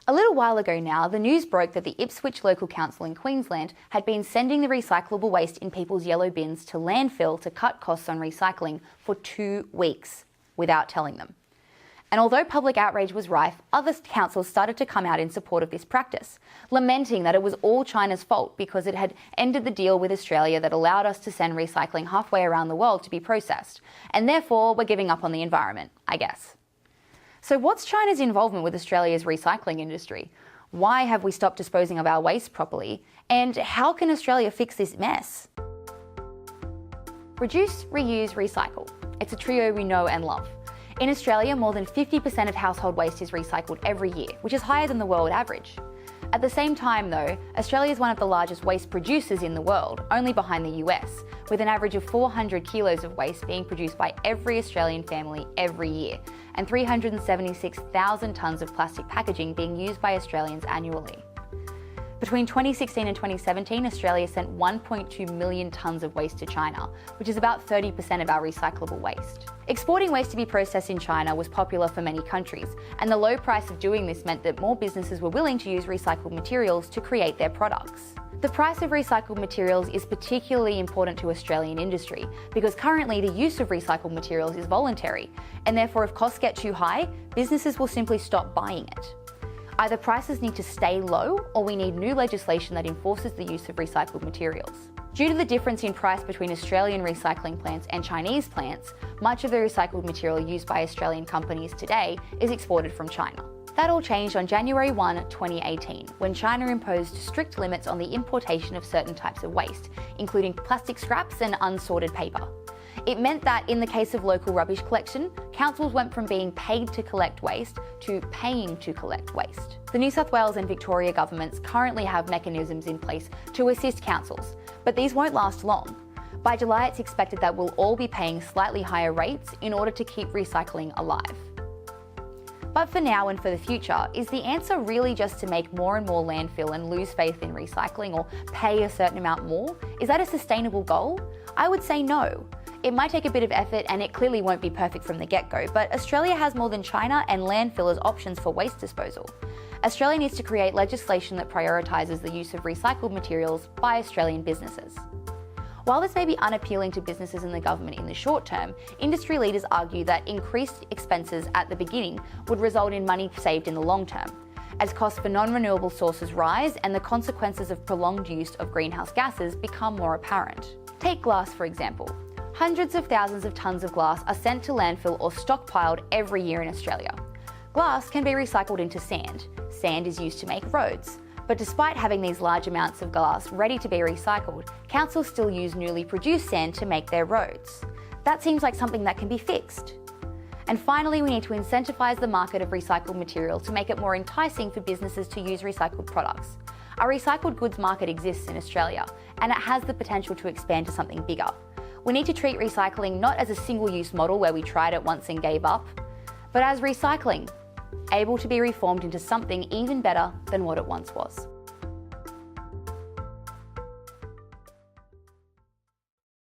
A little while ago now, the news broke that the Ipswich Local Council in Queensland had been sending the recyclable waste in people's yellow bins to landfill to cut costs on recycling for 2 weeks without telling them. And although public outrage was rife, other councils started to come out in support of this practice, lamenting that it was all China's fault because it had ended the deal with Australia that allowed us to send recycling halfway around the world to be processed, and therefore we're giving up on the environment, I guess. So what's China's involvement with Australia's recycling industry? Why have we stopped disposing of our waste properly? And how can Australia fix this mess? Reduce, reuse, recycle. It's a trio we know and love. In Australia, more than 50% of household waste is recycled every year, which is higher than the world average. At the same time though, Australia is one of the largest waste producers in the world, only behind the US, with an average of 400 kilos of waste being produced by every Australian family every year, and 376,000 tonnes of plastic packaging being used by Australians annually. Between 2016 and 2017, Australia sent 1.2 million tonnes of waste to China, which is about 30% of our recyclable waste. Exporting waste to be processed in China was popular for many countries, and the low price of doing this meant that more businesses were willing to use recycled materials to create their products. The price of recycled materials is particularly important to Australian industry because currently the use of recycled materials is voluntary, and therefore if costs get too high, businesses will simply stop buying it. Either prices need to stay low or we need new legislation that enforces the use of recycled materials. Due to the difference in price between Australian recycling plants and Chinese plants, much of the recycled material used by Australian companies today is exported from China. That all changed on January 1, 2018, when China imposed strict limits on the importation of certain types of waste, including plastic scraps and unsorted paper. It meant that in the case of local rubbish collection, councils went from being paid to collect waste to paying to collect waste. The New South Wales and Victoria governments currently have mechanisms in place to assist councils, but these won't last long. By July, it's expected that we'll all be paying slightly higher rates in order to keep recycling alive. But for now and for the future, is the answer really just to make more and more landfill and lose faith in recycling or pay a certain amount more? Is that a sustainable goal? I would say no. It might take a bit of effort and it clearly won't be perfect from the get-go, but Australia has more than China and landfill as options for waste disposal. Australia needs to create legislation that prioritises the use of recycled materials by Australian businesses. While this may be unappealing to businesses and the government in the short term, industry leaders argue that increased expenses at the beginning would result in money saved in the long term, as costs for non-renewable sources rise and the consequences of prolonged use of greenhouse gases become more apparent. Take glass, for example. Hundreds of thousands of tonnes of glass are sent to landfill or stockpiled every year in Australia. Glass can be recycled into sand. Sand is used to make roads. But despite having these large amounts of glass ready to be recycled, councils still use newly produced sand to make their roads. That seems like something that can be fixed. And finally, we need to incentivise the market of recycled material to make it more enticing for businesses to use recycled products. A recycled goods market exists in Australia, and it has the potential to expand to something bigger. We need to treat recycling not as a single-use model where we tried it once and gave up, but as recycling, able to be reformed into something even better than what it once was.